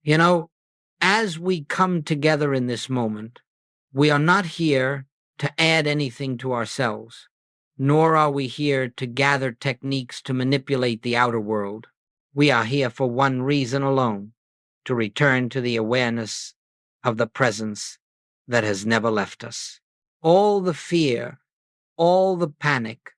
You know, as we come together in this moment, we are not here to add anything to ourselves, nor are we here to gather techniques to manipulate the outer world. We are here for one reason alone, to return to the awareness of the presence that has never left us. All the fear, all the panic,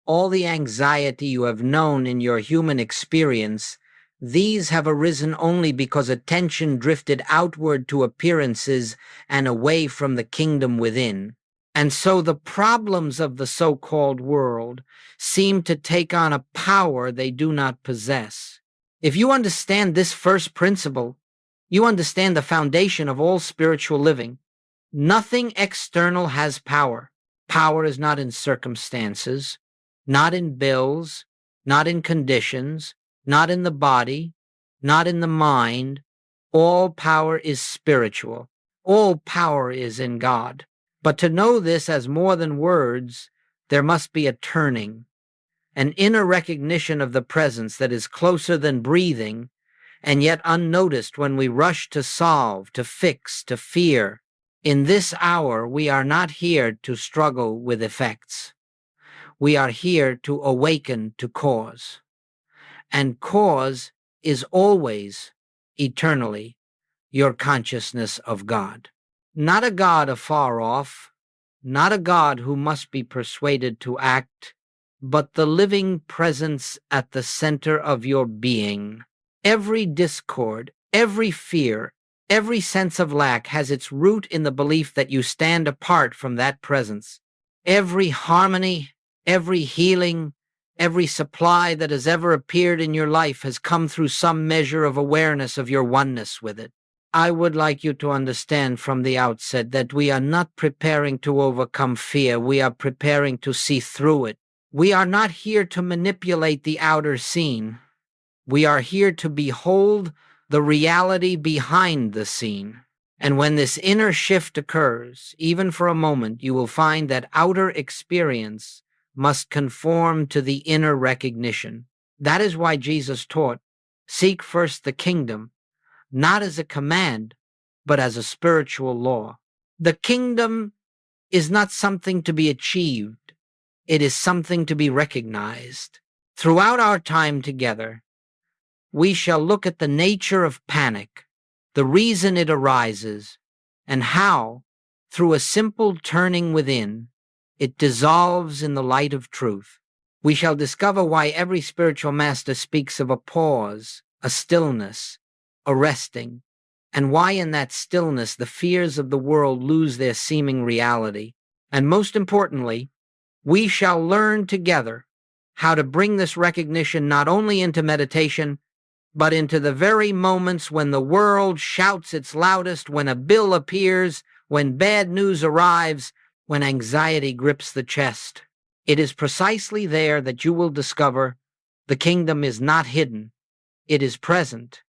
all the anxiety you have known in your human experience, these have arisen only because attention drifted outward to appearances and away from the kingdom within. And so the problems of the so-called world seem to take on a power they do not possess. If you understand this first principle, you understand the foundation of all spiritual living. Nothing external has power. Power is not in circumstances, not in bills, not in conditions, not in the body, not in the mind. All power is spiritual. All power is in God. But to know this as more than words, there must be a turning, an inner recognition of the presence that is closer than breathing, and yet unnoticed when we rush to solve, to fix, to fear. In this hour, we are not here to struggle with effects. We are here to awaken to cause. And cause is always, eternally, your consciousness of God. Not a God afar off, not a God who must be persuaded to act, but the living presence at the center of your being. Every discord, every fear, every sense of lack has its root in the belief that you stand apart from that presence. Every harmony, every healing, every supply that has ever appeared in your life has come through some measure of awareness of your oneness with it. I would like you to understand from the outset that we are not preparing to overcome fear. We are preparing to see through it. We are not here to manipulate the outer scene. We are here to behold the reality behind the scene. And when this inner shift occurs, even for a moment, you will find that outer experience must conform to the inner recognition. That is why Jesus taught, seek first the kingdom, not as a command, but as a spiritual law. The kingdom is not something to be achieved. It is something to be recognized. Throughout our time together, we shall look at the nature of panic, the reason it arises, and how, through a simple turning within, it dissolves in the light of truth. We shall discover why every spiritual master speaks of a pause, a stillness, a resting, and why in that stillness the fears of the world lose their seeming reality. And most importantly, we shall learn together how to bring this recognition not only into meditation, but into the very moments when the world shouts its loudest, when a bill appears, when bad news arrives, when anxiety grips the chest. It is precisely there that you will discover the kingdom is not hidden. It is present.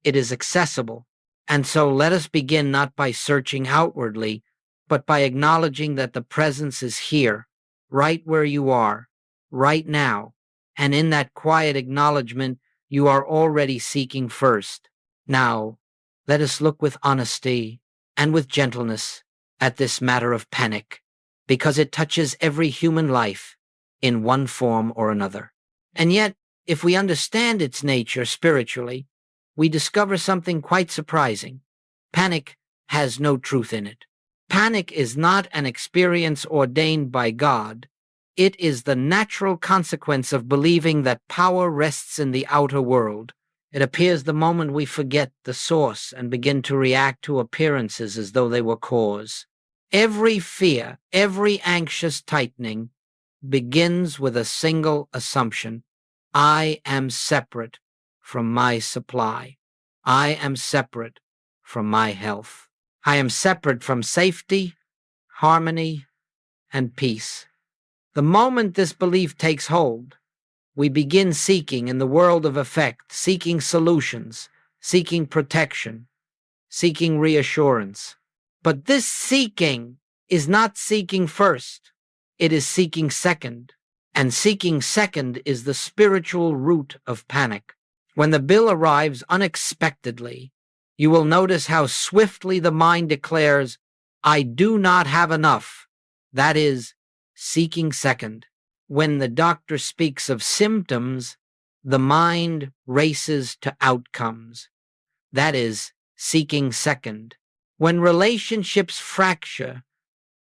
It is accessible. And so let us begin not by searching outwardly, but by acknowledging that the presence is here, right where you are, right now. And in that quiet acknowledgement, you are already seeking first. Now, let us look with honesty and with gentleness at this matter of panic, because it touches every human life in one form or another. And yet, if we understand its nature spiritually, we discover something quite surprising. Panic has no truth in it. Panic is not an experience ordained by God. It is the natural consequence of believing that power rests in the outer world. It appears the moment we forget the source and begin to react to appearances as though they were cause. Every fear, every anxious tightening begins with a single assumption. I am separate from my supply. I am separate from my health. I am separate from safety, harmony, and peace. The moment this belief takes hold, we begin seeking in the world of effect, seeking solutions, seeking protection, seeking reassurance. But this seeking is not seeking first. It is seeking second. And seeking second is the spiritual root of panic. When the bill arrives unexpectedly, You will notice how swiftly the mind declares, I do not have enough. That is, seeking second. When the doctor speaks of symptoms, the mind races to outcomes. That is, seeking second. When relationships fracture,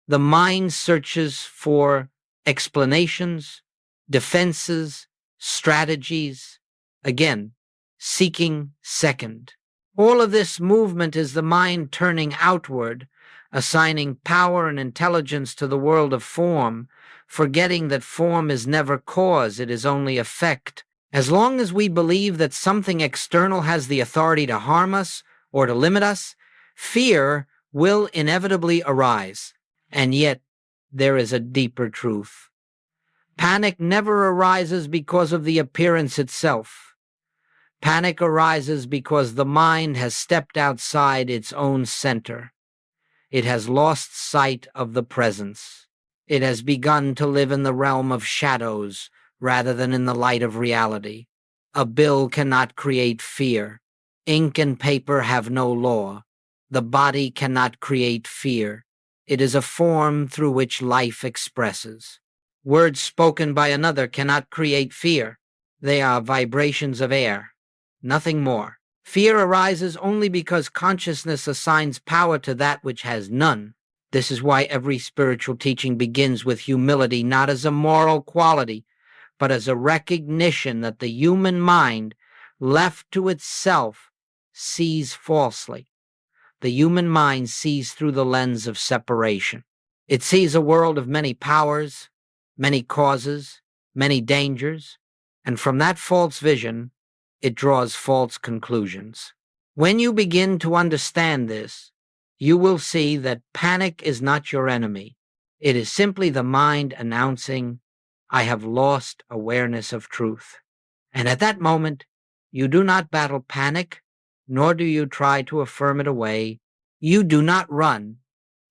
the mind searches for explanations, defenses, strategies. Again, seeking second. All of this movement is the mind turning outward, assigning power and intelligence to the world of form, forgetting that form is never cause, it is only effect. As long as we believe that something external has the authority to harm us or to limit us, fear will inevitably arise. And yet, there is a deeper truth. Panic never arises because of the appearance itself. Panic arises because the mind has stepped outside its own center. It has lost sight of the presence. It has begun to live in the realm of shadows rather than in the light of reality. A bill cannot create fear. Ink and paper have no law. The body cannot create fear. It is a form through which life expresses. Words spoken by another cannot create fear. They are vibrations of air, nothing more. Fear arises only because consciousness assigns power to that which has none. This is why every spiritual teaching begins with humility, not as a moral quality, but as a recognition that the human mind, left to itself, sees falsely. The human mind sees through the lens of separation. It sees a world of many powers, many causes, many dangers, and from that false vision, it draws false conclusions. When you begin to understand this, you will see that panic is not your enemy. It is simply the mind announcing, I have lost awareness of truth. And at that moment, you do not battle panic, nor do you try to affirm it away. You do not run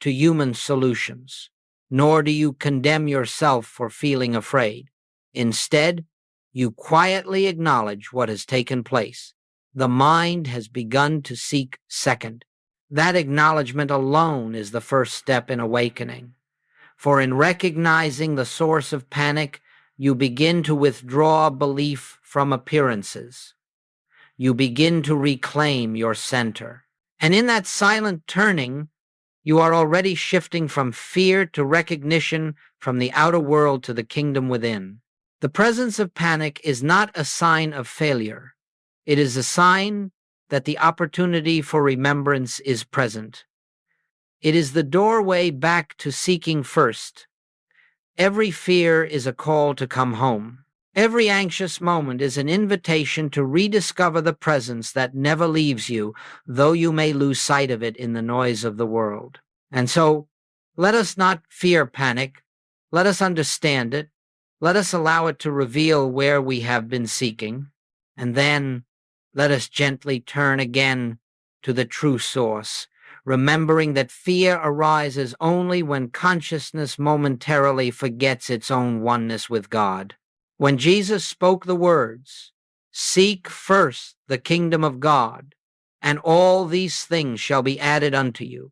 to human solutions, nor do you condemn yourself for feeling afraid. Instead, you quietly acknowledge what has taken place. The mind has begun to seek second. That acknowledgement alone is the first step in awakening. For in recognizing the source of panic, you begin to withdraw belief from appearances. You begin to reclaim your center. And in that silent turning, you are already shifting from fear to recognition, from the outer world to the kingdom within. The presence of panic is not a sign of failure. It is a sign that the opportunity for remembrance is present. It is the doorway back to seeking first. Every fear is a call to come home. Every anxious moment is an invitation to rediscover the presence that never leaves you, though you may lose sight of it in the noise of the world. And so, let us not fear panic. Let us understand it. Let us allow it to reveal where we have been seeking. And then, let us gently turn again to the true source, remembering that fear arises only when consciousness momentarily forgets its own oneness with God. When Jesus spoke the words, "Seek first the kingdom of God, and all these things shall be added unto you,"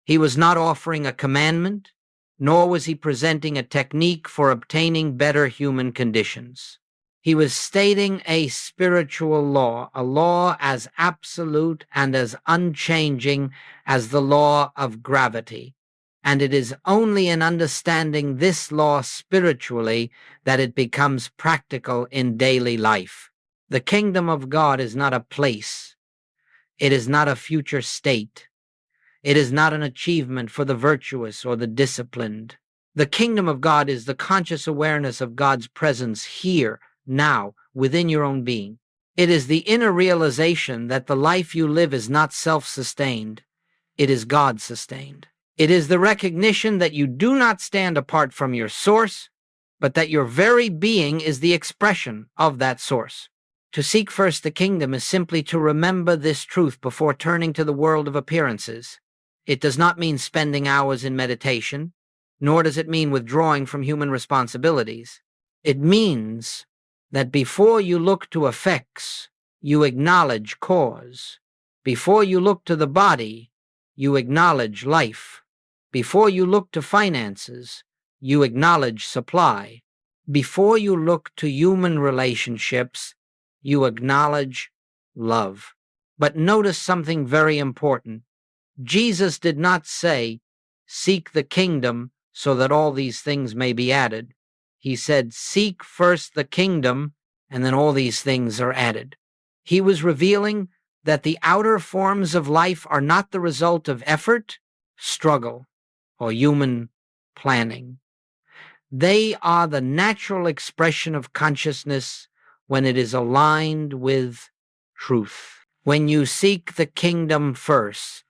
he was not offering a commandment, nor was he presenting a technique for obtaining better human conditions. He was stating a spiritual law, a law as absolute and as unchanging as the law of gravity. And it is only in understanding this law spiritually that it becomes practical in daily life. The kingdom of God is not a place. It is not a future state. It is not an achievement for the virtuous or the disciplined. The kingdom of God is the conscious awareness of God's presence here, now, within your own being. It is the inner realization that the life you live is not self-sustained. It is God-sustained. It is the recognition that you do not stand apart from your source, but that your very being is the expression of that source. To seek first the kingdom is simply to remember this truth before turning to the world of appearances. It does not mean spending hours in meditation, nor does it mean withdrawing from human responsibilities. It means that before you look to effects, you acknowledge cause. Before you look to the body, you acknowledge life. Before you look to finances, you acknowledge supply. Before you look to human relationships, you acknowledge love. But notice something very important. Jesus did not say, "Seek the kingdom so that all these things may be added." He said, "Seek first the kingdom, and then all these things are added." He was revealing that the outer forms of life are not the result of effort, struggle, or human planning. They are the natural expression of consciousness when it is aligned with truth. When you seek the kingdom first,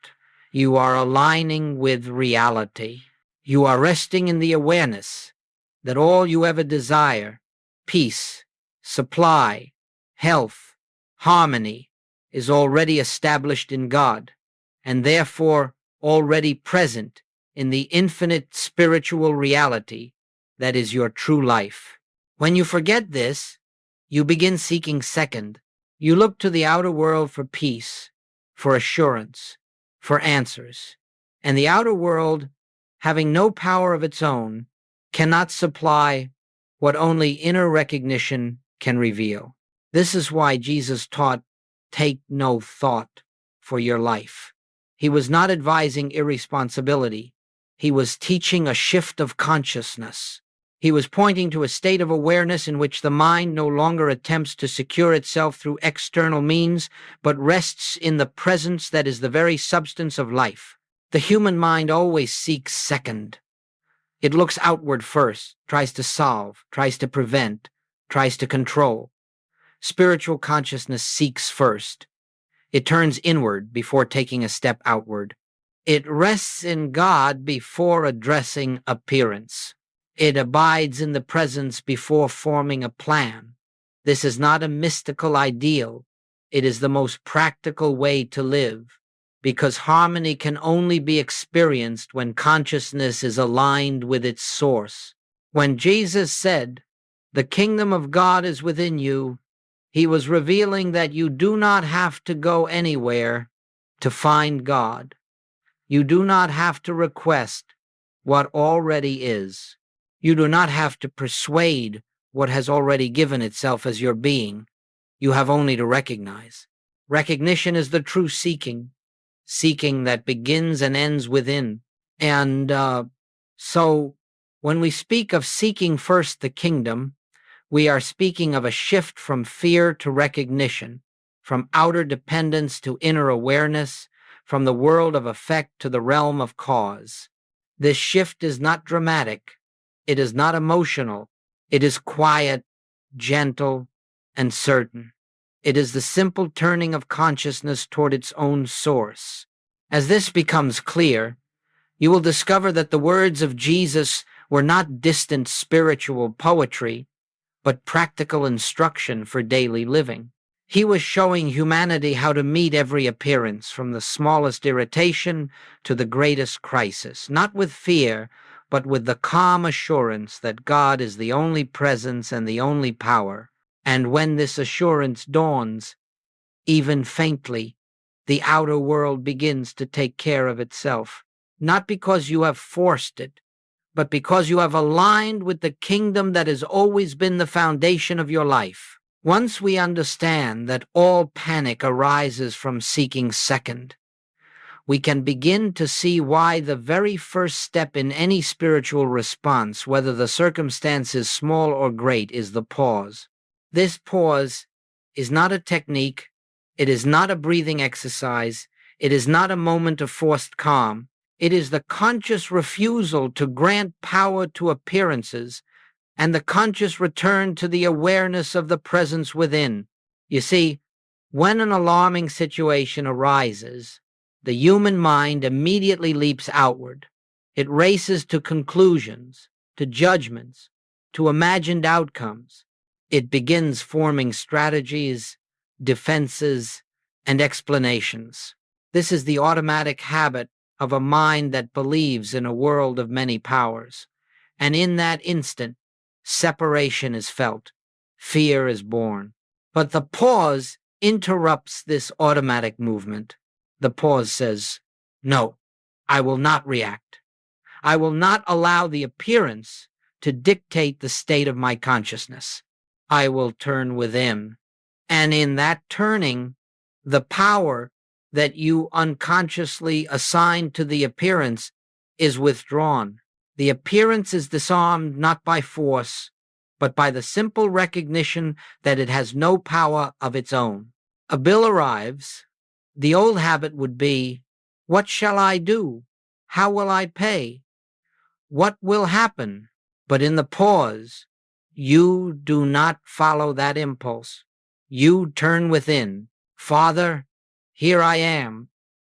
you are aligning with reality. You are resting in the awareness that all you ever desire, peace, supply, health, harmony, is already established in God, and therefore already present in the infinite spiritual reality that is your true life. When you forget this, you begin seeking second. You look to the outer world for peace, for assurance, for answers. And the outer world, having no power of its own, cannot supply what only inner recognition can reveal. This is why Jesus taught, "Take no thought for your life." He was not advising irresponsibility. He was teaching a shift of consciousness. He was pointing to a state of awareness in which the mind no longer attempts to secure itself through external means, but rests in the presence that is the very substance of life. The human mind always seeks second. It looks outward first, tries to solve, tries to prevent, tries to control. Spiritual consciousness seeks first. It turns inward before taking a step outward. It rests in God before addressing appearance. It abides in the presence before forming a plan. This is not a mystical ideal. It is the most practical way to live, because harmony can only be experienced when consciousness is aligned with its source. When Jesus said, "The kingdom of God is within you," he was revealing that you do not have to go anywhere to find God. You do not have to request what already is. You do not have to persuade what has already given itself as your being. You have only to recognize. Recognition is the true seeking, seeking that begins and ends within. And so when we speak of seeking first the kingdom, we are speaking of a shift from fear to recognition, from outer dependence to inner awareness, from the world of effect to the realm of cause. This shift is not dramatic. It is not emotional. It is quiet, gentle, and certain. It is the simple turning of consciousness toward its own source. As this becomes clear, you will discover that the words of Jesus were not distant spiritual poetry, but practical instruction for daily living. He was showing humanity how to meet every appearance, from the smallest irritation to the greatest crisis, not with fear, but with the calm assurance that God is the only presence and the only power. And when this assurance dawns, even faintly, the outer world begins to take care of itself, not because you have forced it, but because you have aligned with the kingdom that has always been the foundation of your life. Once we understand that all panic arises from seeking second, we can begin to see why the very first step in any spiritual response, whether the circumstance is small or great, is the pause. This pause is not a technique. It is not a breathing exercise. It is not a moment of forced calm. It is the conscious refusal to grant power to appearances and the conscious return to the awareness of the presence within. You see, when an alarming situation arises, the human mind immediately leaps outward. It races to conclusions, to judgments, to imagined outcomes. It begins forming strategies, defenses, and explanations. This is the automatic habit of a mind that believes in a world of many powers. And in that instant, separation is felt, fear is born. But the pause interrupts this automatic movement. The pause says, no, I will not react. I will not allow the appearance to dictate the state of my consciousness. I will turn within. And in that turning, the power that you unconsciously assign to the appearance is withdrawn. The appearance is disarmed not by force, but by the simple recognition that it has no power of its own. A bill arrives. The old habit would be, what shall I do? How will I pay? What will happen? But in the pause, you do not follow that impulse. You turn within. Father, here I am.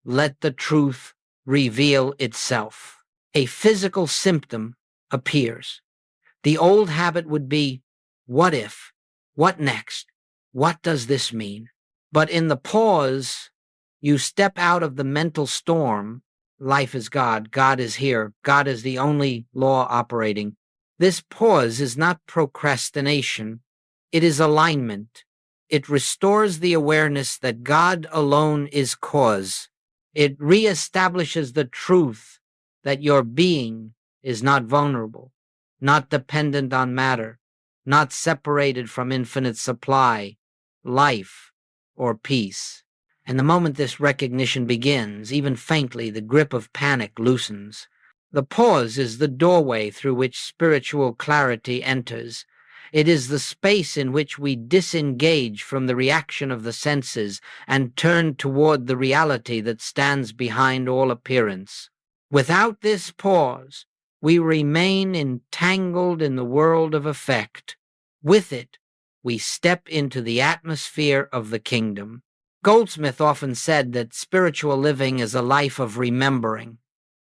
Let the truth reveal itself. A physical symptom appears. The old habit would be, what if? What next? What does this mean? But in the pause, you step out of the mental storm. Life is God. God is here. God is the only law operating. This pause is not procrastination. It is alignment. It restores the awareness that God alone is cause. It reestablishes the truth that your being is not vulnerable, not dependent on matter, not separated from infinite supply, life, or peace. And the moment this recognition begins, even faintly, the grip of panic loosens. The pause is the doorway through which spiritual clarity enters. It is the space in which we disengage from the reaction of the senses and turn toward the reality that stands behind all appearance. Without this pause, we remain entangled in the world of effect. With it, we step into the atmosphere of the kingdom. Goldsmith often said that spiritual living is a life of remembering.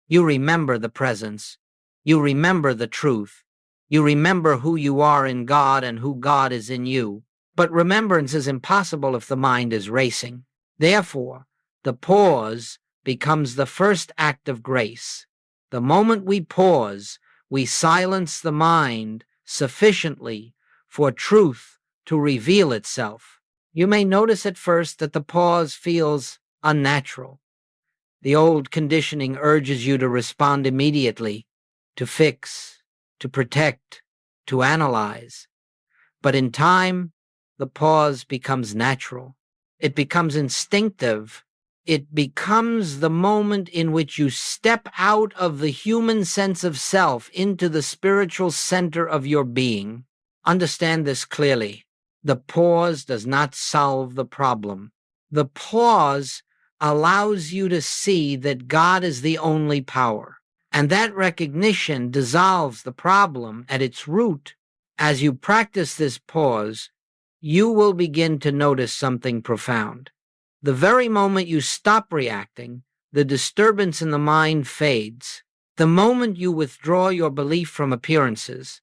You remember the presence. You remember the truth. You remember who you are in God and who God is in you. But remembrance is impossible if the mind is racing. Therefore, the pause becomes the first act of grace. The moment we pause, we silence the mind sufficiently for truth to reveal itself. You may notice at first that the pause feels unnatural. The old conditioning urges you to respond immediately, to fix, to protect, to analyze. But in time, the pause becomes natural. It becomes instinctive. It becomes the moment in which you step out of the human sense of self into the spiritual center of your being. Understand this clearly. The pause does not solve the problem. The pause allows you to see that God is the only power. And that recognition dissolves the problem at its root. As you practice this pause, you will begin to notice something profound. The very moment you stop reacting, the disturbance in the mind fades. The moment you withdraw your belief from appearances,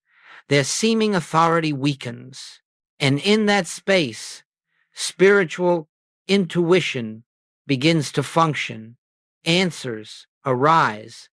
their seeming authority weakens. And in that space, spiritual intuition begins to function. Answers arise.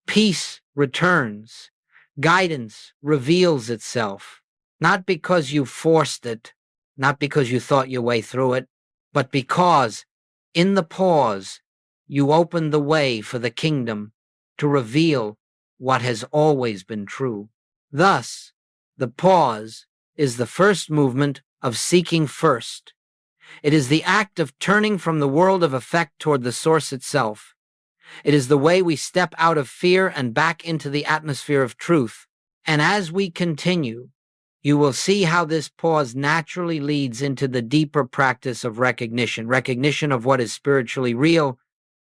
Peace returns. Guidance reveals itself. Not because you forced it, not because you thought your way through it, but because in the pause, you opened the way for the kingdom to reveal what has always been true. Thus, the pause is the first movement of seeking first. It is the act of turning from the world of effect toward the source itself. It is the way we step out of fear and back into the atmosphere of truth. And as we continue, you will see how this pause naturally leads into the deeper practice of recognition of what is spiritually real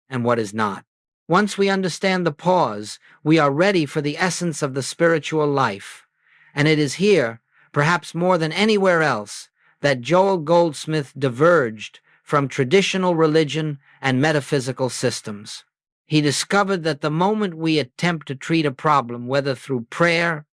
and what is not. Once we understand the pause, we are ready for the essence of the spiritual life. And it is here, perhaps more than anywhere else, that Joel Goldsmith diverged from traditional religion and metaphysical systems. He discovered that the moment we attempt to treat a problem, whether through prayer,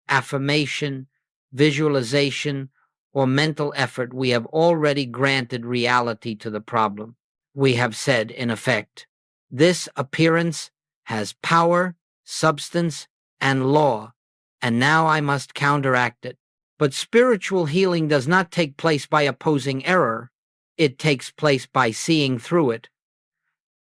affirmation, visualization, or mental effort, we have already granted reality to the problem. We have said, in effect, this appearance has power, substance, and law, and now I must counteract it. But spiritual healing does not take place by opposing error. It takes place by seeing through it.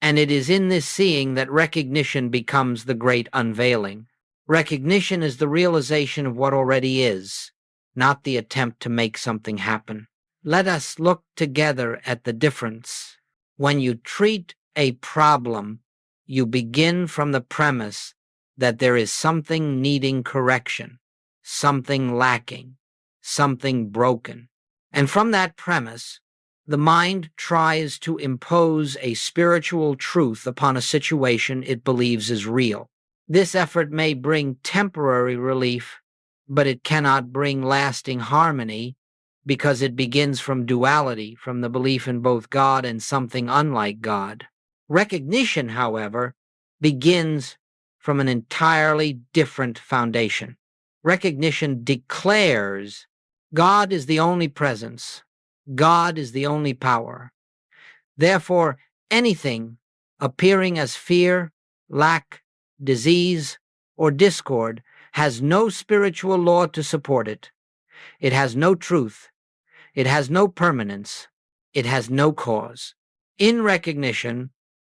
And it is in this seeing that recognition becomes the great unveiling. Recognition is the realization of what already is, not the attempt to make something happen. Let us look together at the difference. When you treat a problem, you begin from the premise that there is something needing correction, something lacking, something broken. And from that premise, the mind tries to impose a spiritual truth upon a situation it believes is real. This effort may bring temporary relief, but it cannot bring lasting harmony because it begins from duality, from the belief in both God and something unlike God. Recognition, however, begins from an entirely different foundation. Recognition declares God is the only presence. God is the only power. Therefore, anything appearing as fear, lack, disease, or discord has no spiritual law to support it. It has no truth. It has no permanence. It has no cause. In recognition,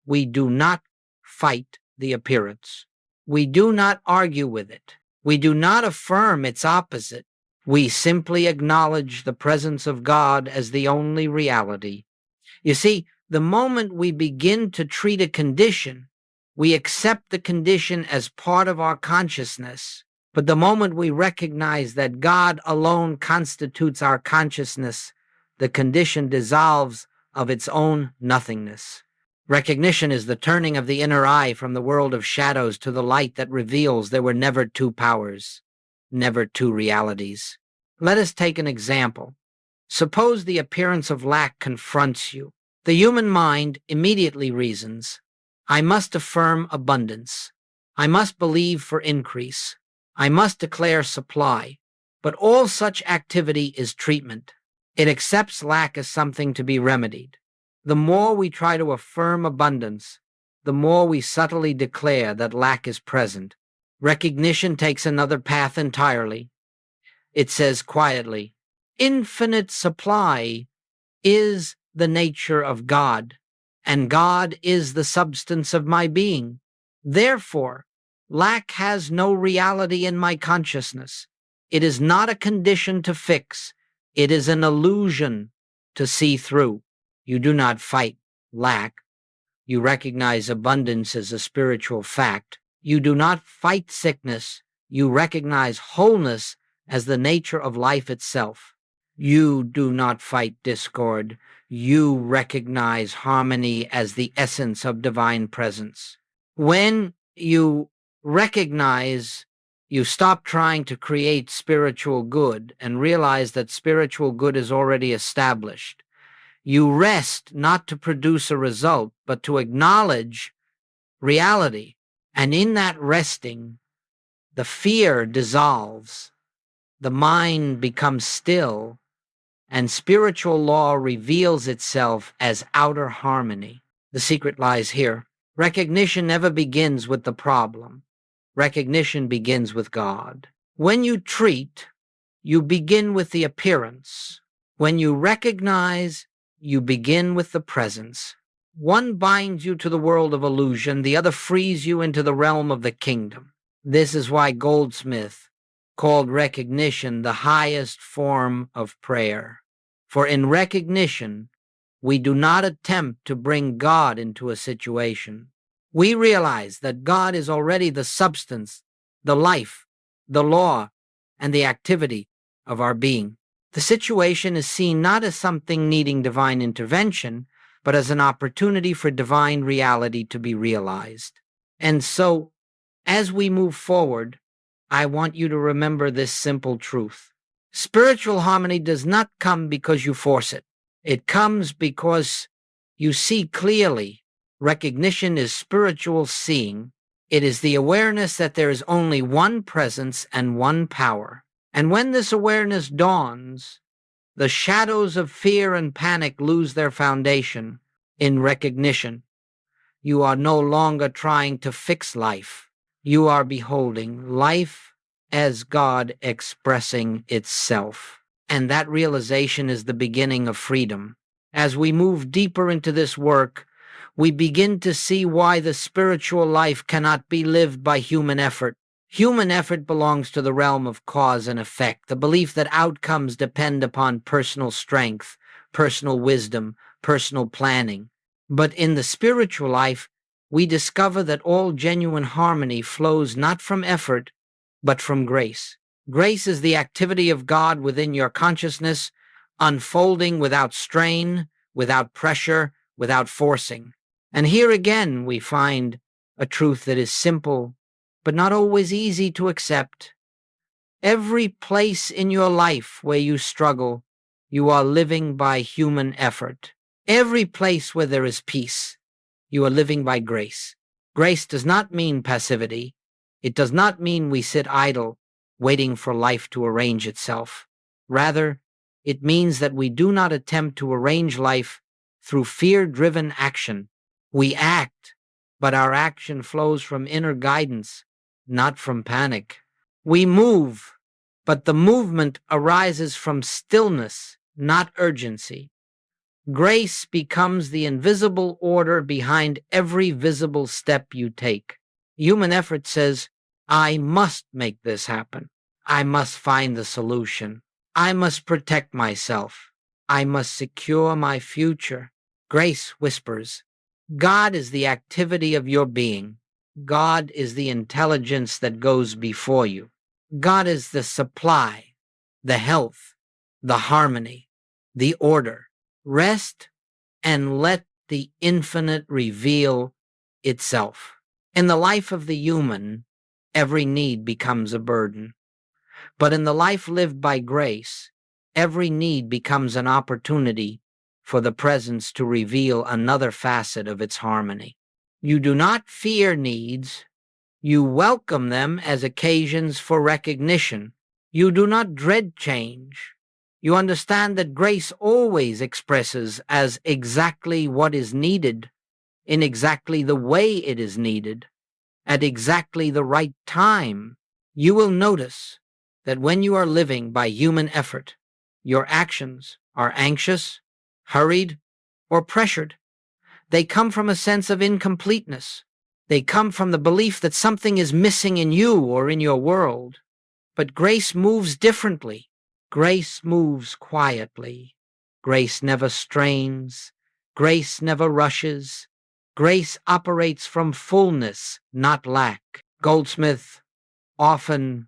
we do not fight the appearance. We do not argue with it. We do not affirm its opposite. We simply acknowledge the presence of God as the only reality. You see, the moment we begin to treat a condition, we accept the condition as part of our consciousness. But the moment we recognize that God alone constitutes our consciousness, the condition dissolves of its own nothingness. Recognition is the turning of the inner eye from the world of shadows to the light that reveals there were never two powers, never two realities. Let us take an example. Suppose the appearance of lack confronts you. The human mind immediately reasons, I must affirm abundance. I must believe for increase. I must declare supply. But all such activity is treatment. It accepts lack as something to be remedied. The more we try to affirm abundance, the more we subtly declare that lack is present. Recognition takes another path entirely. It says quietly, infinite supply is the nature of God, and God is the substance of my being. Therefore, lack has no reality in my consciousness. It is not a condition to fix. It is an illusion to see through. You do not fight lack. You recognize abundance as a spiritual fact. You do not fight sickness. You recognize wholeness as the nature of life itself. You do not fight discord. You recognize harmony as the essence of divine presence. When you recognize, you stop trying to create spiritual good and realize that spiritual good is already established. You rest not to produce a result, but to acknowledge reality. And in that resting, the fear dissolves, the mind becomes still, and spiritual law reveals itself as outer harmony. The secret lies here. Recognition never begins with the problem. Recognition begins with God. When you treat, you begin with the appearance. When you recognize, you begin with the presence. One binds you to the world of illusion, the other frees you into the realm of the kingdom. This is why Goldsmith called recognition the highest form of prayer. For in recognition, we do not attempt to bring God into a situation. We realize that God is already the substance, the life, the law, and the activity of our being. The situation is seen not as something needing divine intervention, but as an opportunity for divine reality to be realized. And so, as we move forward, I want you to remember this simple truth. Spiritual harmony does not come because you force it. It comes because you see clearly. Recognition is spiritual seeing. It is the awareness that there is only one presence and one power. And when this awareness dawns, the shadows of fear and panic lose their foundation. In recognition, you are no longer trying to fix life. You are beholding life as God expressing itself. And that realization is the beginning of freedom. As we move deeper into this work, we begin to see why the spiritual life cannot be lived by human effort. Human effort belongs to the realm of cause and effect, the belief that outcomes depend upon personal strength, personal wisdom, personal planning. But in the spiritual life, we discover that all genuine harmony flows not from effort, but from grace. Grace is the activity of God within your consciousness, unfolding without strain, without pressure, without forcing. And here again we find a truth that is simple, but not always easy to accept. Every place in your life where you struggle, you are living by human effort. Every place where there is peace, you are living by grace. Grace does not mean passivity. It does not mean we sit idle, waiting for life to arrange itself. Rather, it means that we do not attempt to arrange life through fear-driven action. We act, but our action flows from inner guidance, not from panic. We move, but the movement arises from stillness, not urgency. Grace becomes the invisible order behind every visible step you take. Human effort says, I must make this happen. I must find the solution. I must protect myself. I must secure my future. Grace whispers, God is the activity of your being. God is the intelligence that goes before you. God is the supply, the health, the harmony, the order. Rest and let the infinite reveal itself. In the life of the human, every need becomes a burden. But in the life lived by grace, every need becomes an opportunity for the presence to reveal another facet of its harmony. You do not fear needs. You welcome them as occasions for recognition. You do not dread change. You understand that grace always expresses as exactly what is needed, in exactly the way it is needed, at exactly the right time. You will notice that when you are living by human effort, your actions are anxious, hurried, or pressured. They come from a sense of incompleteness. They come from the belief that something is missing in you or in your world. But grace moves differently. Grace moves quietly. Grace never strains. Grace never rushes. Grace operates from fullness, not lack. Goldsmith often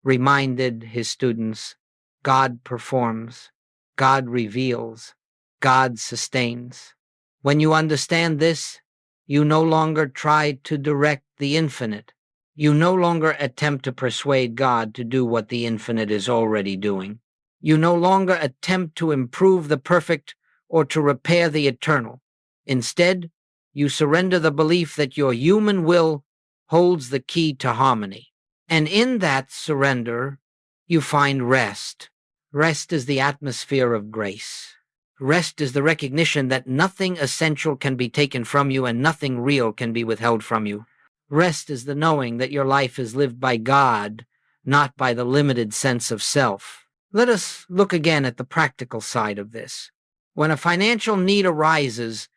reminded his students, God performs, God reveals, God sustains. When you understand this, you no longer try to direct the infinite. You no longer attempt to persuade God to do what the infinite is already doing. You no longer attempt to improve the perfect or to repair the eternal. Instead, you surrender the belief that your human will holds the key to harmony. And in that surrender, you find rest. Rest is the atmosphere of grace. Rest is the recognition that nothing essential can be taken from you and nothing real can be withheld from you. Rest is the knowing that your life is lived by God, not by the limited sense of self. Let us look again at the practical side of this. When a financial need arises,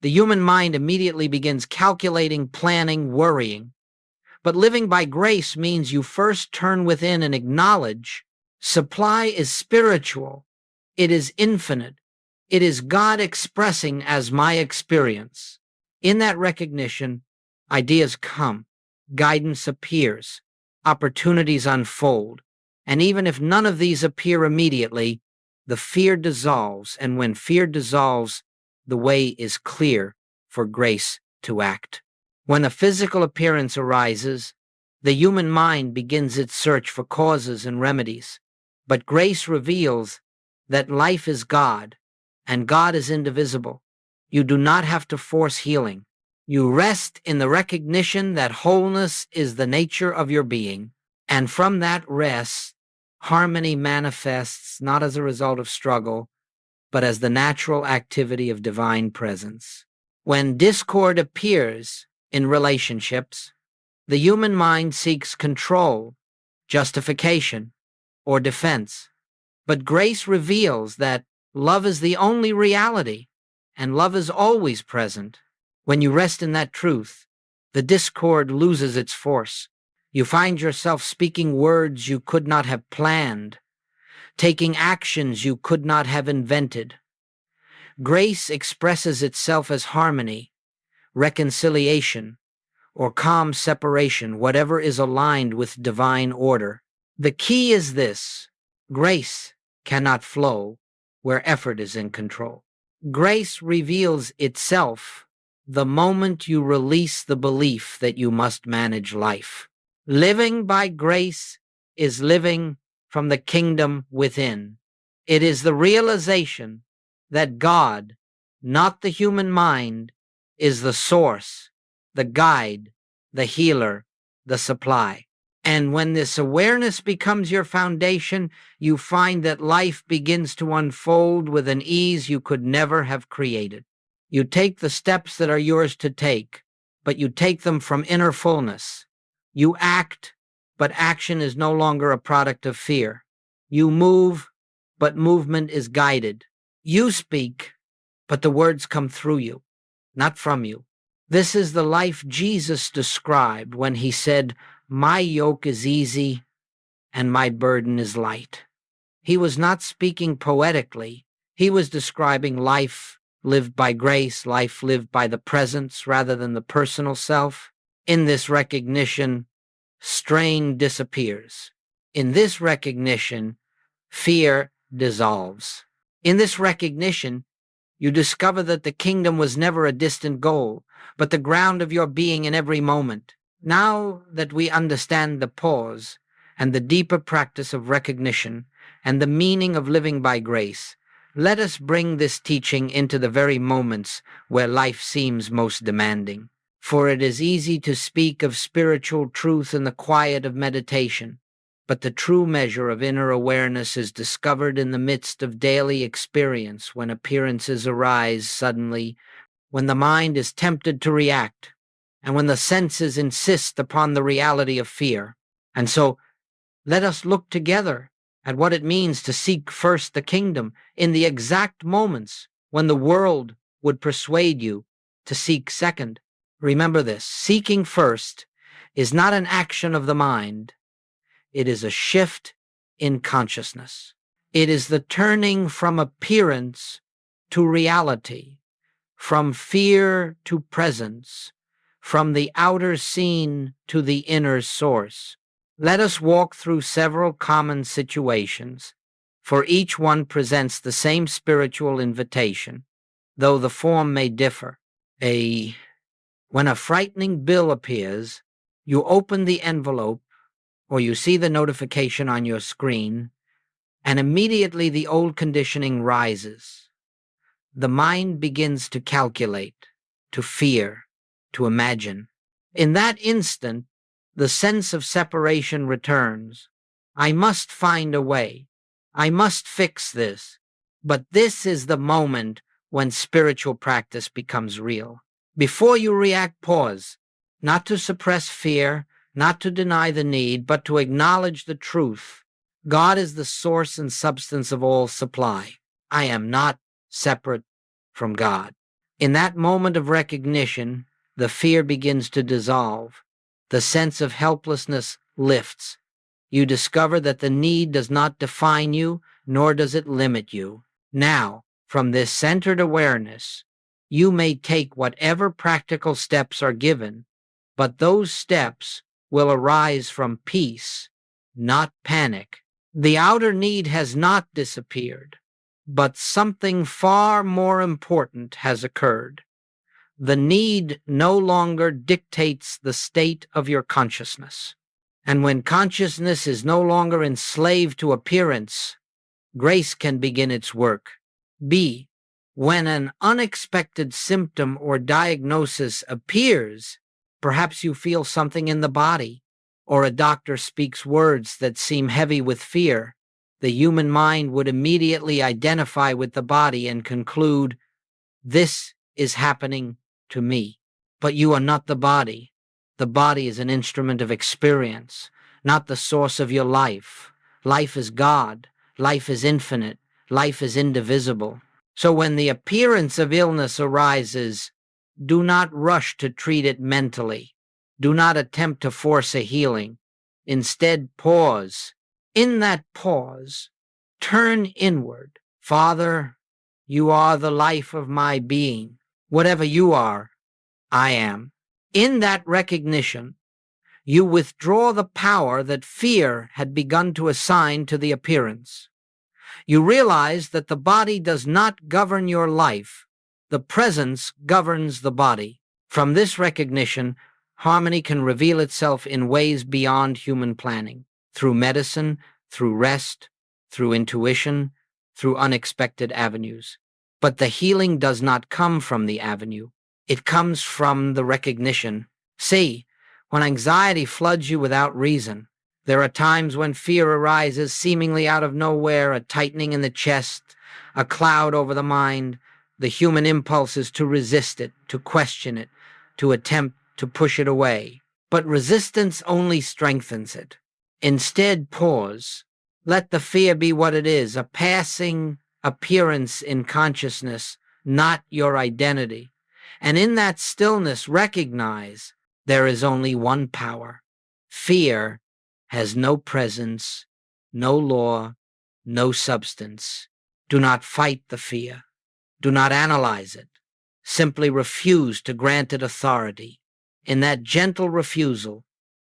the human mind immediately begins calculating, planning, worrying. But living by grace means you first turn within and acknowledge supply is spiritual. It is infinite. It is God expressing as my experience. In that recognition, ideas come, guidance appears, opportunities unfold, and even if none of these appear immediately, the fear dissolves, and when fear dissolves, the way is clear for grace to act. When a physical appearance arises, the human mind begins its search for causes and remedies, but grace reveals that life is God, and God is indivisible. You do not have to force healing. You rest in the recognition that wholeness is the nature of your being, and from that rest, harmony manifests not as a result of struggle, but as the natural activity of divine presence. When discord appears in relationships, the human mind seeks control, justification, or defense. But grace reveals that love is the only reality, and love is always present. When you rest in that truth, the discord loses its force. You find yourself speaking words you could not have planned, taking actions you could not have invented. Grace expresses itself as harmony, reconciliation, or calm separation, whatever is aligned with divine order. The key is this: grace cannot flow where effort is in control. Grace reveals itself the moment you release the belief that you must manage life. Living by grace is living from the kingdom within. It is the realization that God, not the human mind, is the source, the guide, the healer, the supply. And when this awareness becomes your foundation, you find that life begins to unfold with an ease you could never have created. You take the steps that are yours to take, but you take them from inner fullness. You act, but action is no longer a product of fear. You move, but movement is guided. You speak, but the words come through you, not from you. This is the life Jesus described when he said, "My yoke is easy and my burden is light." He was not speaking poetically. He was describing life lived by grace, life lived by the presence rather than the personal self. In this recognition, strain disappears. In this recognition, fear dissolves. In this recognition, you discover that the kingdom was never a distant goal, but the ground of your being in every moment. Now that we understand the pause and the deeper practice of recognition and the meaning of living by grace, let us bring this teaching into the very moments where life seems most demanding. For it is easy to speak of spiritual truth in the quiet of meditation, but the true measure of inner awareness is discovered in the midst of daily experience, when appearances arise suddenly, when the mind is tempted to react, and when the senses insist upon the reality of fear. And so, let us look together at what it means to seek first the kingdom in the exact moments when the world would persuade you to seek second. Remember this: seeking first is not an action of the mind. It is a shift in consciousness. It is the turning from appearance to reality, from fear to presence, from the outer scene to the inner source. Let us walk through several common situations, for each one presents the same spiritual invitation, though the form may differ. When a frightening bill appears, you open the envelope, or you see the notification on your screen, and immediately the old conditioning rises. The mind begins to calculate, to fear, to imagine. In that instant, the sense of separation returns. I must find a way. I must fix this. But this is the moment when spiritual practice becomes real. Before you react, pause, not to suppress fear, not to deny the need, but to acknowledge the truth. God is the source and substance of all supply. I am not separate from God. In that moment of recognition, the fear begins to dissolve. The sense of helplessness lifts. You discover that the need does not define you, nor does it limit you. Now, from this centered awareness, you may take whatever practical steps are given, but those steps will arise from peace, not panic. The outer need has not disappeared, but something far more important has occurred. The need no longer dictates the state of your consciousness. And when consciousness is no longer enslaved to appearance, grace can begin its work. B. When an unexpected symptom or diagnosis appears, perhaps you feel something in the body, or a doctor speaks words that seem heavy with fear, the human mind would immediately identify with the body and conclude, this is happening to me. But you are not the body. The body is an instrument of experience, not the source of your life. Life is God. Life is infinite. Life is indivisible. So when the appearance of illness arises, do not rush to treat it mentally. Do not attempt to force a healing. Instead, pause. In that pause, turn inward. Father, you are the life of my being. Whatever you are, I am. In that recognition, you withdraw the power that fear had begun to assign to the appearance. You realize that the body does not govern your life. The presence governs the body. From this recognition, harmony can reveal itself in ways beyond human planning, through medicine, through rest, through intuition, through unexpected avenues. But the healing does not come from the avenue. It comes from the recognition. See, when anxiety floods you without reason, there are times when fear arises seemingly out of nowhere, a tightening in the chest, a cloud over the mind. The human impulse is to resist it, to question it, to attempt to push it away. But resistance only strengthens it. Instead, pause. Let the fear be what it is, a passing appearance in consciousness, not your identity. And in that stillness, recognize there is only one power. Fear has no presence, no law, no substance. Do not fight the fear. Do not analyze it. Simply refuse to grant it authority. In that gentle refusal,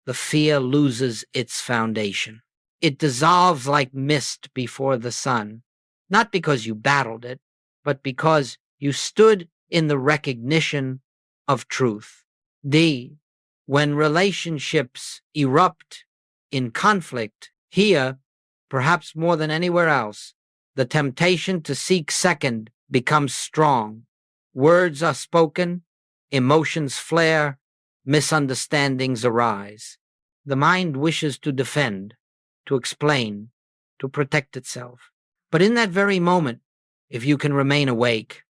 the fear loses its foundation. It dissolves like mist before the sun, not because you battled it, but because you stood in the recognition of truth. D. When relationships erupt in conflict, here, perhaps more than anywhere else, the temptation to seek second becomes strong. Words are spoken, emotions flare, misunderstandings arise. The mind wishes to defend, to explain, to protect itself. But in that very moment, if you can remain awake,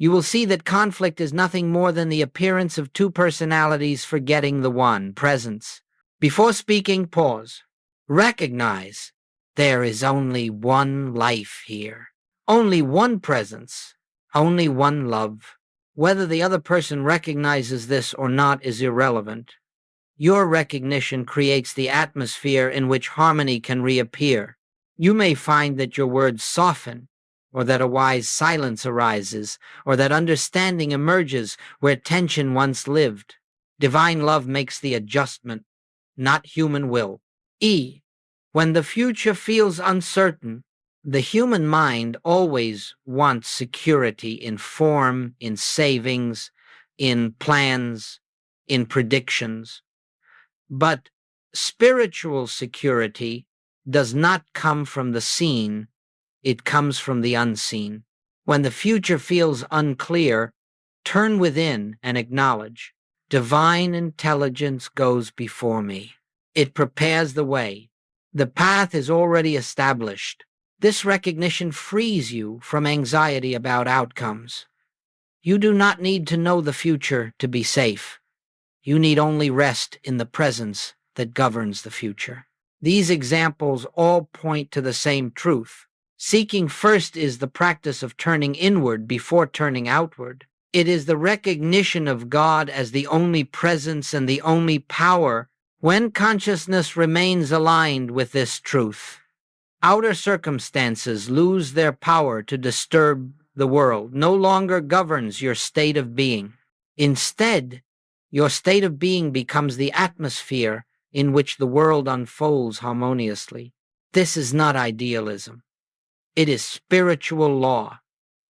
you will see that conflict is nothing more than the appearance of two personalities forgetting the one, presence. Before speaking, pause. Recognize there is only one life here, only one presence, only one love. Whether the other person recognizes this or not is irrelevant. Your recognition creates the atmosphere in which harmony can reappear. You may find that your words soften, or that a wise silence arises, or that understanding emerges where tension once lived. Divine love makes the adjustment, not human will. E. When the future feels uncertain, the human mind always wants security in form, in savings, in plans, in predictions. But spiritual security does not come from the seen, it comes from the unseen. When the future feels unclear, turn within and acknowledge, divine intelligence goes before me. It prepares the way. The path is already established. This recognition frees you from anxiety about outcomes. You do not need to know the future to be safe. You need only rest in the presence that governs the future. These examples all point to the same truth. Seeking first is the practice of turning inward before turning outward. It is the recognition of God as the only presence and the only power. When consciousness remains aligned with this truth, outer circumstances lose their power to disturb the world, no longer governs your state of being. Instead, your state of being becomes the atmosphere in which the world unfolds harmoniously. This is not idealism. It is spiritual law.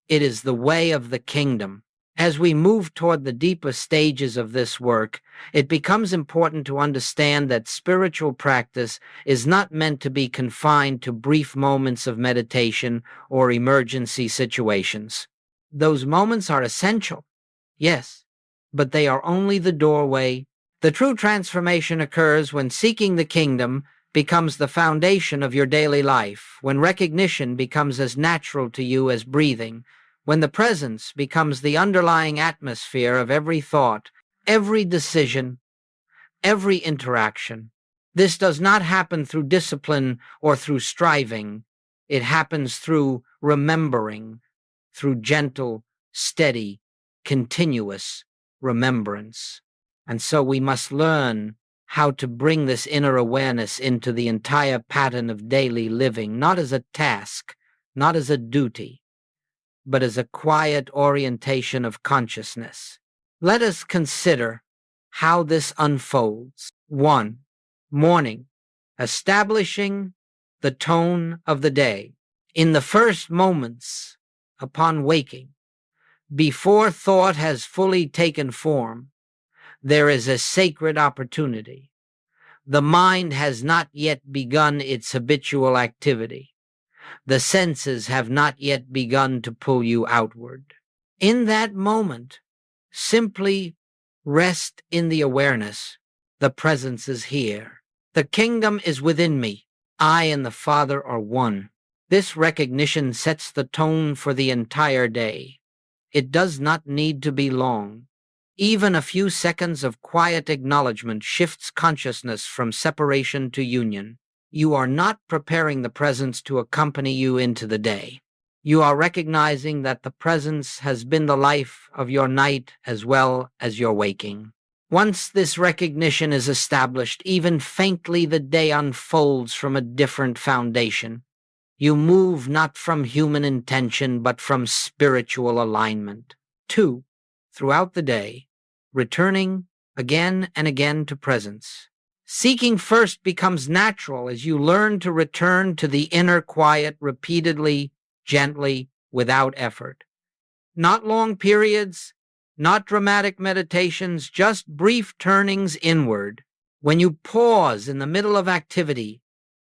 It is the way of the kingdom. As we move toward the deeper stages of this work, it becomes important to understand that spiritual practice is not meant to be confined to brief moments of meditation or emergency situations. Those moments are essential, yes, but they are only the doorway. The true transformation occurs when seeking the kingdom becomes the foundation of your daily life, when recognition becomes as natural to you as breathing, when the presence becomes the underlying atmosphere of every thought, every decision, every interaction. This does not happen through discipline or through striving. It happens through remembering, through gentle, steady, continuous remembrance. And so we must learn how to bring this inner awareness into the entire pattern of daily living, not as a task, not as a duty, but as a quiet orientation of consciousness. Let us consider how this unfolds. 1. Morning, establishing the tone of the day. In the first moments upon waking, before thought has fully taken form, there is a sacred opportunity. The mind has not yet begun its habitual activity. The senses have not yet begun to pull you outward. In that moment, simply rest in the awareness. The presence is here. The kingdom is within me. I and the Father are one. This recognition sets the tone for the entire day. It does not need to be long. Even a few seconds of quiet acknowledgement shifts consciousness from separation to union. You are not preparing the presence to accompany you into the day. You are recognizing that the presence has been the life of your night as well as your waking. Once this recognition is established, even faintly the day unfolds from a different foundation. You move not from human intention, but from spiritual alignment. 2. Throughout the day, returning again and again to presence. Seeking first becomes natural as you learn to return to the inner quiet repeatedly, gently, without effort. Not long periods, not dramatic meditations, just brief turnings inward. When you pause in the middle of activity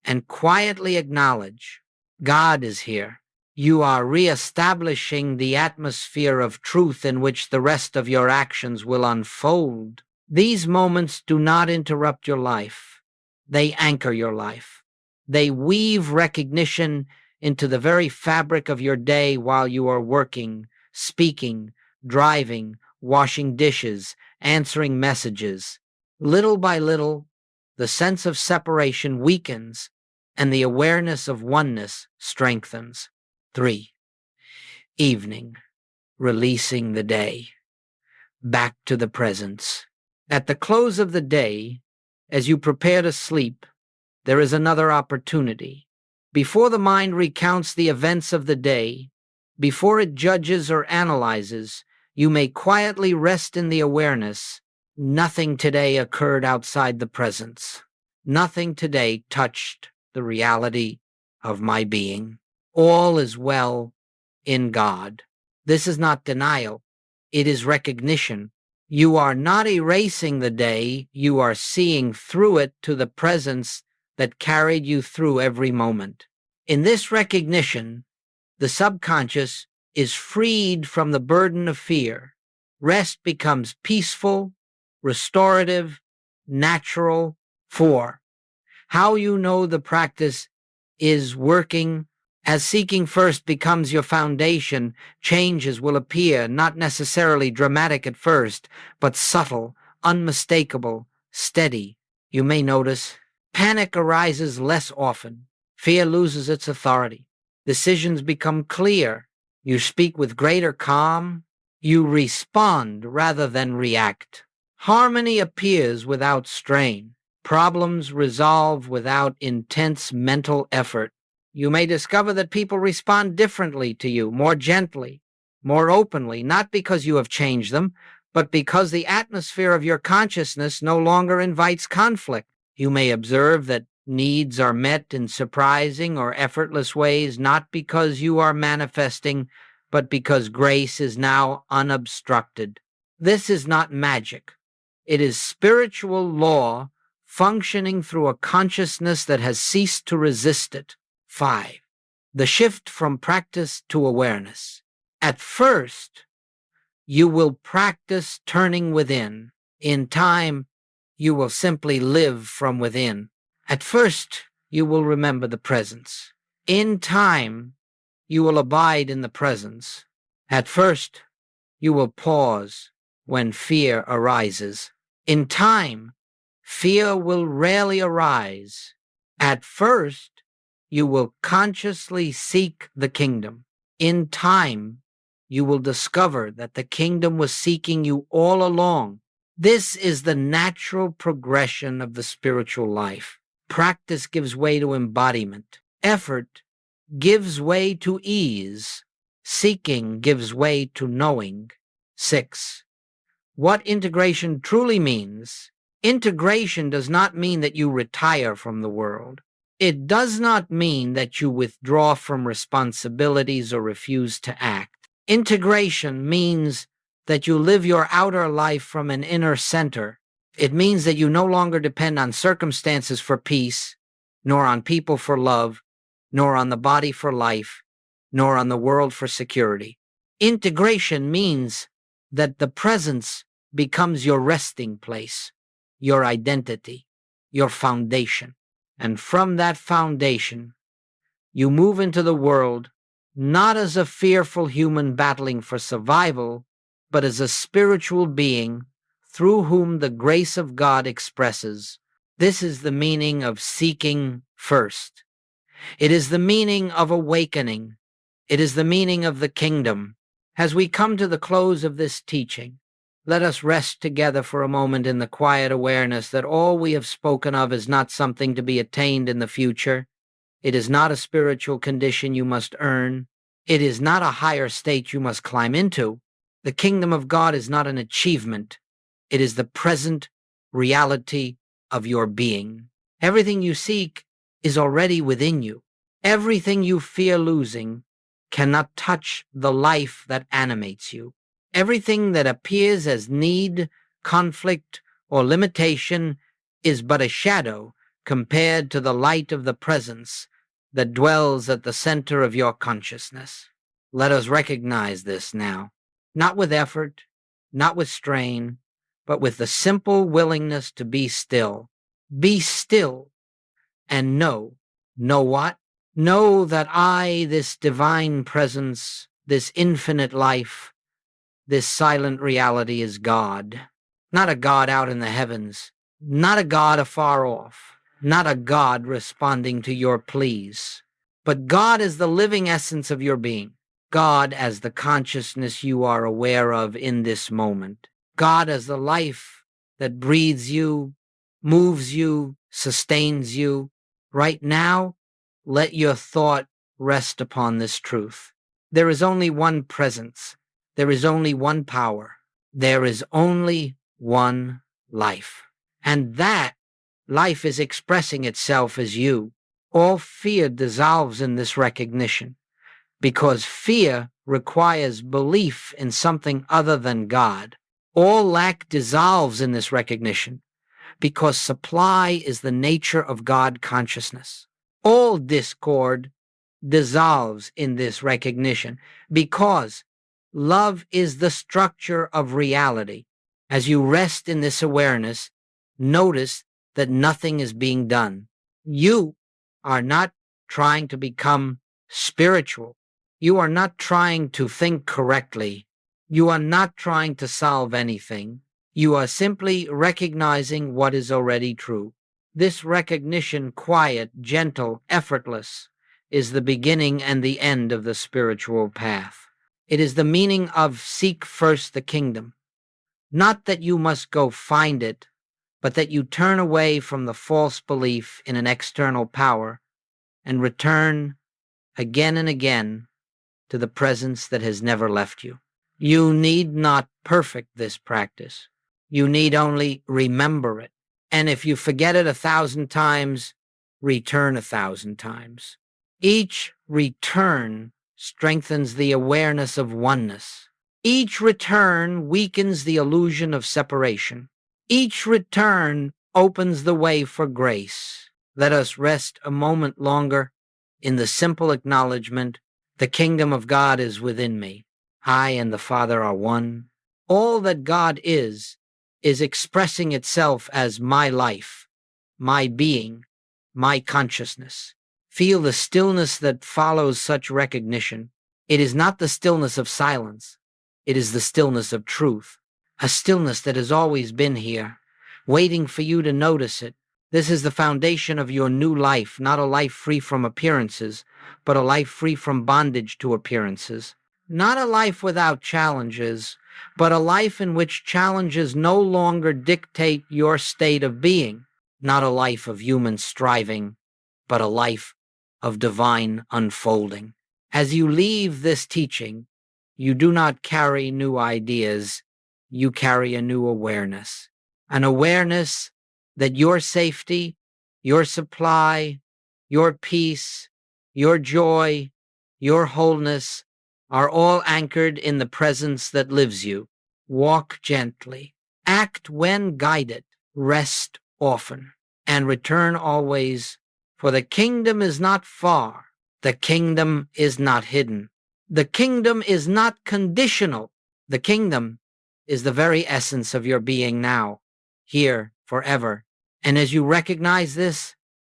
and quietly acknowledge, God is here, you are reestablishing the atmosphere of truth in which the rest of your actions will unfold. These moments do not interrupt your life. They anchor your life. They weave recognition into the very fabric of your day while you are working, speaking, driving, washing dishes, answering messages. Little by little, the sense of separation weakens and the awareness of oneness strengthens. 3. Evening, releasing the day. Back to the presence. At the close of the day, as you prepare to sleep, there is another opportunity. Before the mind recounts the events of the day, before it judges or analyzes, you may quietly rest in the awareness, nothing today occurred outside the presence. Nothing today touched the reality of my being. All is well in God. This is not denial. It is recognition. You are not erasing the day. You are seeing through it to the presence that carried you through every moment. In this recognition, the subconscious is freed from the burden of fear. Rest becomes peaceful, restorative, natural. 4. How you know the practice is working. As seeking first becomes your foundation, changes will appear, not necessarily dramatic at first, but subtle, unmistakable, steady. You may notice panic arises less often. Fear loses its authority. Decisions become clear. You speak with greater calm. You respond rather than react. Harmony appears without strain. Problems resolve without intense mental effort. You may discover that people respond differently to you, more gently, more openly, not because you have changed them, but because the atmosphere of your consciousness no longer invites conflict. You may observe that needs are met in surprising or effortless ways, not because you are manifesting, but because grace is now unobstructed. This is not magic. It is spiritual law functioning through a consciousness that has ceased to resist it. 5. The shift from practice to awareness. At first, you will practice turning within. In time, you will simply live from within. At first, you will remember the presence. In time, you will abide in the presence. At first, you will pause when fear arises. In time, fear will rarely arise. At first, you will consciously seek the kingdom. In time, you will discover that the kingdom was seeking you all along. This is the natural progression of the spiritual life. Practice gives way to embodiment. Effort gives way to ease. Seeking gives way to knowing. 6. What integration truly means. Integration does not mean that you retire from the world. It does not mean that you withdraw from responsibilities or refuse to act. Integration means that you live your outer life from an inner center. It means that you no longer depend on circumstances for peace, nor on people for love, nor on the body for life, nor on the world for security. Integration means that the presence becomes your resting place, your identity, your foundation. And from that foundation, you move into the world not as a fearful human battling for survival, but as a spiritual being through whom the grace of God expresses. This is the meaning of seeking first. It is the meaning of awakening. It is the meaning of the kingdom. As we come to the close of this teaching, let us rest together for a moment in the quiet awareness that all we have spoken of is not something to be attained in the future. It is not a spiritual condition you must earn. It is not a higher state you must climb into. The kingdom of God is not an achievement. It is the present reality of your being. Everything you seek is already within you. Everything you fear losing cannot touch the life that animates you. Everything that appears as need, conflict, or limitation is but a shadow compared to the light of the presence that dwells at the center of your consciousness. Let us recognize this now, not with effort, not with strain, but with the simple willingness to be still. Be still and know. Know what? Know that I, this divine presence, this infinite life, this silent reality is God. Not a God out in the heavens, not a God afar off, not a God responding to your pleas, but God is the living essence of your being. God as the consciousness you are aware of in this moment. God as the life that breathes you, moves you, sustains you. Right now, let your thought rest upon this truth. There is only one presence. There is only one power. There is only one life. And that life is expressing itself as you. All fear dissolves in this recognition, because fear requires belief in something other than God. All lack dissolves in this recognition, because supply is the nature of God consciousness. All discord dissolves in this recognition, because love is the structure of reality. As you rest in this awareness, notice that nothing is being done. You are not trying to become spiritual. You are not trying to think correctly. You are not trying to solve anything. You are simply recognizing what is already true. This recognition, quiet, gentle, effortless, is the beginning and the end of the spiritual path. It is the meaning of seek first the kingdom. Not that you must go find it, but that you turn away from the false belief in an external power and return again and again to the presence that has never left you. You need not perfect this practice. You need only remember it. And if you forget it 1,000 times, return 1,000 times. Each return strengthens the awareness of oneness. Each return weakens the illusion of separation. Each return opens the way for grace. Let us rest a moment longer in the simple acknowledgement, the kingdom of God is within me. I and the Father are one. All that God is expressing itself as my life, my being, my consciousness. Feel the stillness that follows such recognition. It is not the stillness of silence. It is the stillness of truth, a stillness that has always been here, waiting for you to notice it. This is the foundation of your new life, not a life free from appearances, but a life free from bondage to appearances. Not a life without challenges, but a life in which challenges no longer dictate your state of being. Not a life of human striving, but a life of divine unfolding. As you leave this teaching, you do not carry new ideas, you carry a new awareness. An awareness that your safety, your supply, your peace, your joy, your wholeness are all anchored in the presence that lives you. Walk gently, act when guided, rest often, and return always, for the kingdom is not far. The kingdom is not hidden. The kingdom is not conditional. The kingdom is the very essence of your being now, here, forever. And as you recognize this,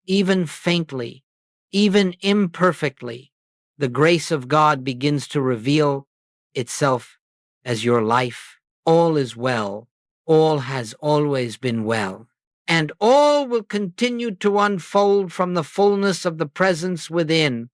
even faintly, even imperfectly, the grace of God begins to reveal itself as your life. All is well. All has always been well. And all will continue to unfold from the fullness of the presence within,